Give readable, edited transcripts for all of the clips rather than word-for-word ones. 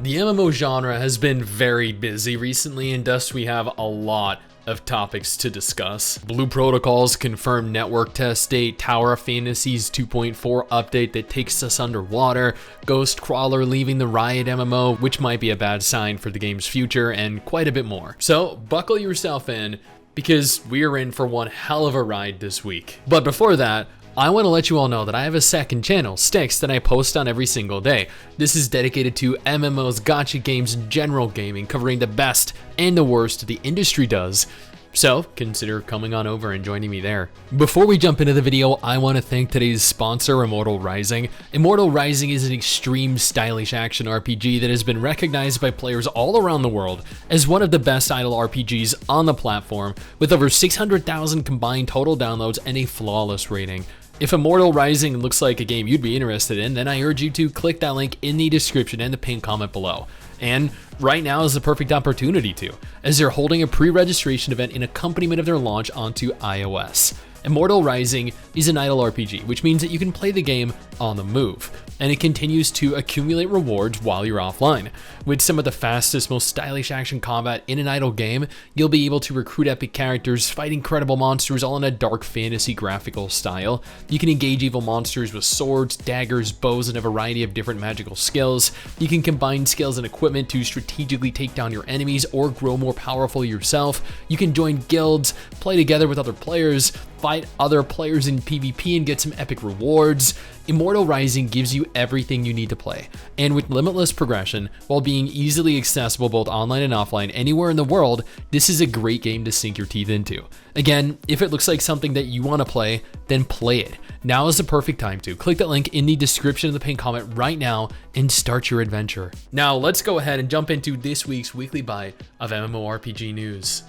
The MMO genre has been very busy recently, and thus we have a lot of topics to discuss. Blue Protocol's confirmed network test date, Tower of Fantasies 2.4 update that takes us underwater, Ghost Crawler leaving the Riot MMO, which might be a bad sign for the game's future, and quite a bit more. So buckle yourself in, because we're in for one hell of a ride this week. But before that, I want to let you all know that I have a second channel, STIX, that I post on every single day. This is dedicated to MMOs, gacha games, and general gaming, covering the best and the worst the industry does. So consider coming on over and joining me there. Before we jump into the video, I want to thank today's sponsor, Immortal Rising. Immortal Rising is an extreme stylish action RPG that has been recognized by players all around the world as one of the best idle RPGs on the platform, with over 600,000 combined total downloads and a flawless rating. If Immortal Rising looks like a game you'd be interested in, then I urge you to click that link in the description and the pinned comment below. And right now is the perfect opportunity to, as they're holding a pre-registration event in accompaniment of their launch onto iOS. Immortal Rising is an idle RPG, which means that you can play the game on the move, and it continues to accumulate rewards while you're offline. With some of the fastest, most stylish action combat in an idle game, you'll be able to recruit epic characters, fight incredible monsters all in a dark fantasy graphical style. You can engage evil monsters with swords, daggers, bows, and a variety of different magical skills. You can combine skills and equipment to strategically take down your enemies or grow more powerful yourself. You can join guilds, play together with other players, fight other players in PvP and get some epic rewards. Immortal Rising gives you everything you need to play, and with limitless progression, while being easily accessible both online and offline anywhere in the world, this is a great game to sink your teeth into. Again, if it looks like something that you want to play, then play it. Now is the perfect time to. Click that link in the description of the pinned comment right now and start your adventure. Now let's go ahead and jump into this week's weekly bite of MMORPG news.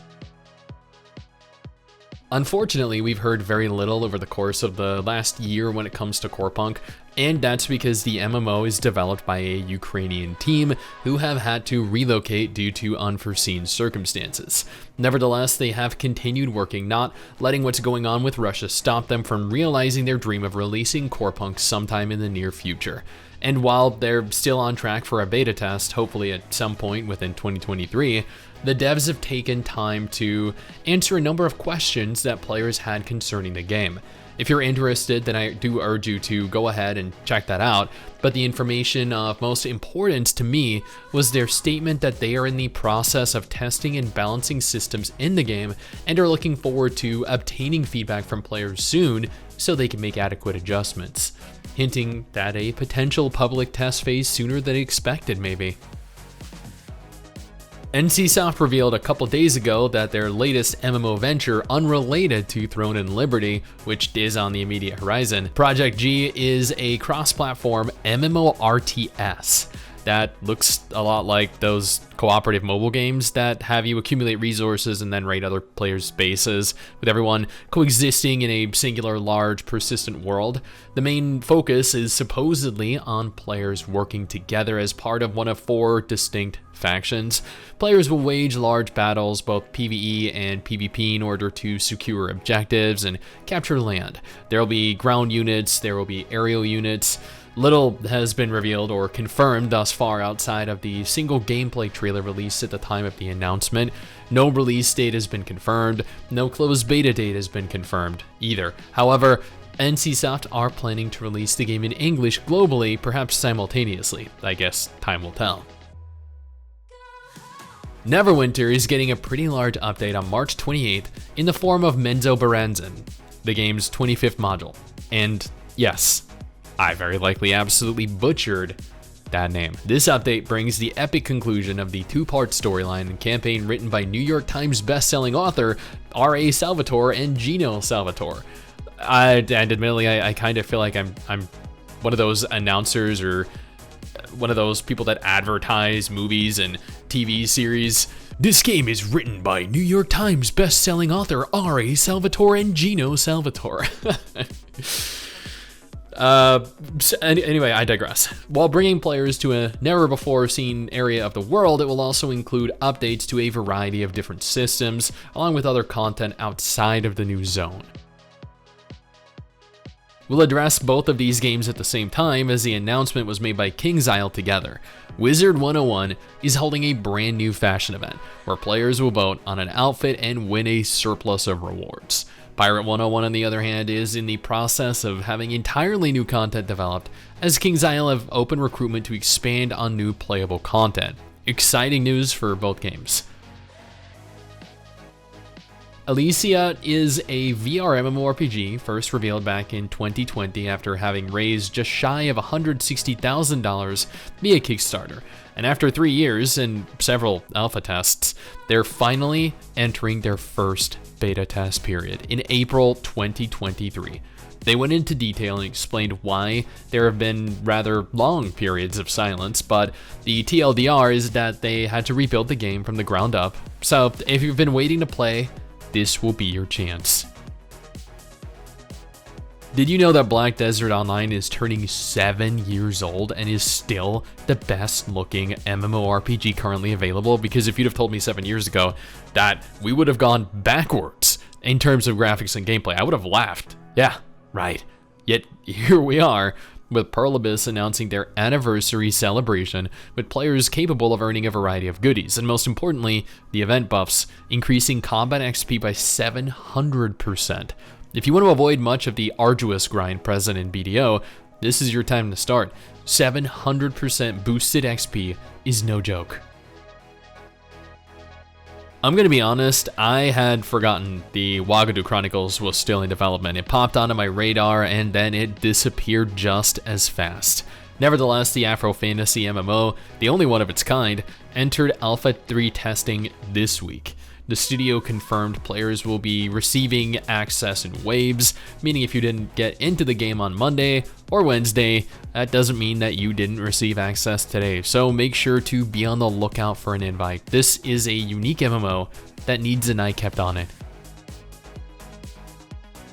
Unfortunately, we've heard very little over the course of the last year when it comes to Corepunk, and that's because the MMO is developed by a Ukrainian team who have had to relocate due to unforeseen circumstances. Nevertheless, they have continued working, not letting what's going on with Russia stop them from realizing their dream of releasing Corepunk sometime in the near future. And while they're still on track for a beta test, hopefully at some point within 2023, the devs have taken time to answer a number of questions that players had concerning the game. If you're interested, then I do urge you to go ahead and check that out, but the information of most importance to me was their statement that they are in the process of testing and balancing systems in the game and are looking forward to obtaining feedback from players soon so they can make adequate adjustments, hinting that a potential public test phase sooner than expected maybe. NCSoft revealed a couple days ago that their latest MMO venture, unrelated to Throne and Liberty, which is on the immediate horizon, Project G, is a cross-platform MMORTS that looks a lot like those cooperative mobile games that have you accumulate resources and then raid other players' bases, with everyone coexisting in a singular, large, persistent world. The main focus is supposedly on players working together as part of one of 4 distinct factions. Players will wage large battles, both PvE and PvP, in order to secure objectives and capture land. There will be ground units, there will be aerial units. Little has been revealed or confirmed thus far outside of the single gameplay trailer released at the time of the announcement. No release date has been confirmed, no closed beta date has been confirmed either. However, NCSoft are planning to release the game in English globally, perhaps simultaneously. I guess time will tell. Neverwinter is getting a pretty large update on March 28th in the form of Menzoberranzan, the game's 25th module. And yes, I very likely absolutely butchered that name. This update brings the epic conclusion of the 2-part storyline and campaign written by New York Times bestselling author R.A. Salvatore and Gino Salvatore. And admittedly, I kind of feel like I'm one of those announcers or one of those people that advertise movies and TV series. This game is written by New York Times bestselling author R.A. Salvatore and Gino Salvatore. Anyway, I digress. While bringing players to a never-before-seen area of the world, it will also include updates to a variety of different systems, along with other content outside of the new zone. We'll address both of these games at the same time as the announcement was made by KingsIsle together. Wizard 101 is holding a brand new fashion event where players will vote on an outfit and win a surplus of rewards. Pirate 101, on the other hand, is in the process of having entirely new content developed, as KingsIsle have opened recruitment to expand on new playable content. Exciting news for both games. Alicia is a VR MMORPG first revealed back in 2020 after having raised just shy of $160,000 via Kickstarter. And after 3 years and several alpha tests, they're finally entering their first beta test period in April 2023. They went into detail and explained why there have been rather long periods of silence, but the TLDR is that they had to rebuild the game from the ground up. So if you've been waiting to play, this will be your chance. Did you know that Black Desert Online is turning 7 years old and is still the best looking MMORPG currently available? Because if you'd have told me 7 years ago that we would have gone backwards in terms of graphics and gameplay, I would have laughed. Yeah, right. Yet here we are, with Pearl Abyss announcing their anniversary celebration with players capable of earning a variety of goodies, and most importantly, the event buffs, increasing combat XP by 700%. If you want to avoid much of the arduous grind present in BDO, this is your time to start. 700% boosted XP is no joke. I'm gonna be honest, I had forgotten the Wagadu Chronicles was still in development. It popped onto my radar and then it disappeared just as fast. Nevertheless, the Afro Fantasy MMO, the only one of its kind, entered Alpha 3 testing this week. The studio confirmed players will be receiving access in waves, meaning if you didn't get into the game on Monday or Wednesday, that doesn't mean that you didn't receive access today. So make sure to be on the lookout for an invite. This is a unique MMO that needs an eye kept on it.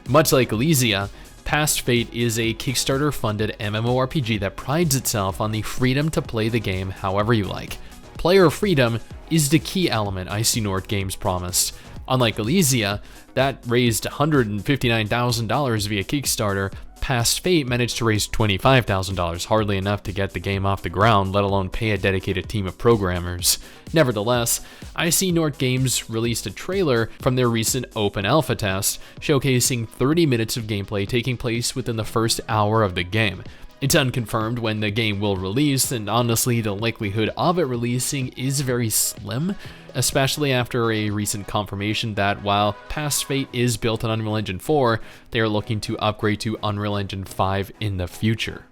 Much like Alicia, Past Fate is a Kickstarter-funded MMORPG that prides itself on the freedom to play the game however you like. Player freedom is the key element Icy North Games promised. Unlike Alicia, that raised $159,000 via Kickstarter, Past Fate managed to raise $25,000, hardly enough to get the game off the ground, let alone pay a dedicated team of programmers. Nevertheless, Icy North Games released a trailer from their recent open alpha test, showcasing 30 minutes of gameplay taking place within the first hour of the game. It's unconfirmed when the game will release, and honestly, the likelihood of it releasing is very slim, especially after a recent confirmation that while Past Fate is built on Unreal Engine 4, they are looking to upgrade to Unreal Engine 5 in the future.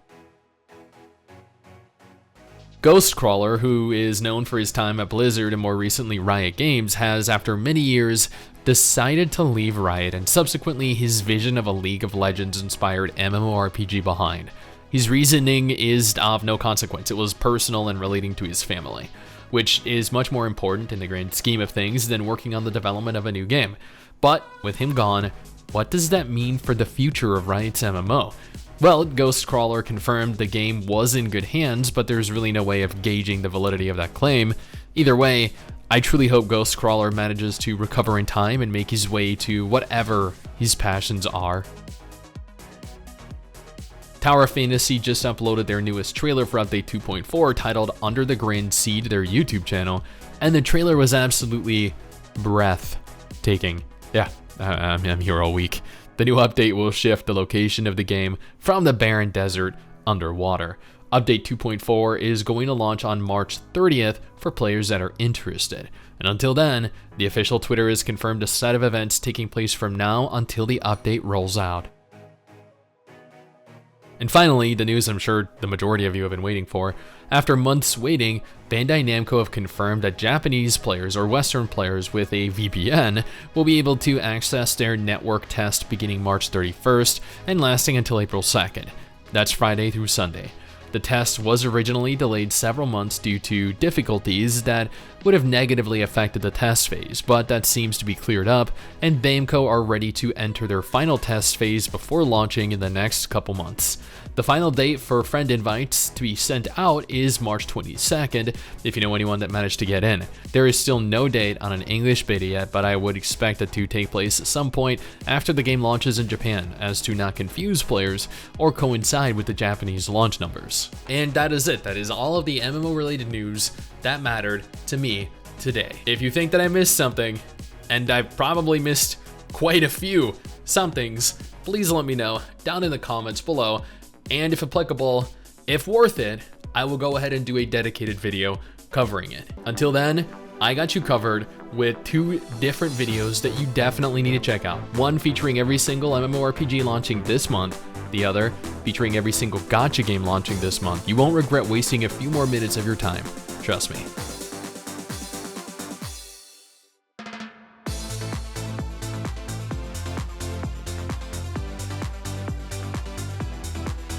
Ghostcrawler, who is known for his time at Blizzard and more recently Riot Games, has, after many years, decided to leave Riot and subsequently his vision of a League of Legends-inspired MMORPG behind. His reasoning is of no consequence. It was personal and relating to his family, which is much more important in the grand scheme of things than working on the development of a new game. But with him gone, what does that mean for the future of Riot's MMO? Well, Ghostcrawler confirmed the game was in good hands, but there's really no way of gauging the validity of that claim. Either way, I truly hope Ghostcrawler manages to recover in time and make his way to whatever his passions are. Tower Fantasy just uploaded their newest trailer for Update 2.4 titled Under the Grand Sea to their YouTube channel, and the trailer was absolutely breathtaking. Yeah, I'm here all week. The new update will shift the location of the game from the barren desert underwater. Update 2.4 is going to launch on March 30th for players that are interested. And until then, the official Twitter has confirmed a set of events taking place from now until the update rolls out. And finally, the news I'm sure the majority of you have been waiting for. After months waiting, Bandai Namco have confirmed that Japanese players or Western players with a VPN will be able to access their network test beginning March 31st and lasting until April 2nd. That's Friday through Sunday. The test was originally delayed several months due to difficulties that would have negatively affected the test phase, but that seems to be cleared up, and BAMCO are ready to enter their final test phase before launching in the next couple months. The final date for friend invites to be sent out is March 22nd, if you know anyone that managed to get in. There is still no date on an English beta yet, but I would expect it to take place at some point after the game launches in Japan, as to not confuse players or coincide with the Japanese launch numbers. And that is it. That is all of the MMO related news that mattered to me today. If you think that I missed something, and I probably missed quite a few somethings, please let me know down in the comments below. And if applicable, if worth it, I will go ahead and do a dedicated video covering it. Until then, I got you covered with 2 different videos that you definitely need to check out. One featuring every single MMORPG launching this month, the other featuring every single gacha game launching this month. You won't regret wasting a few more minutes of your time, trust me.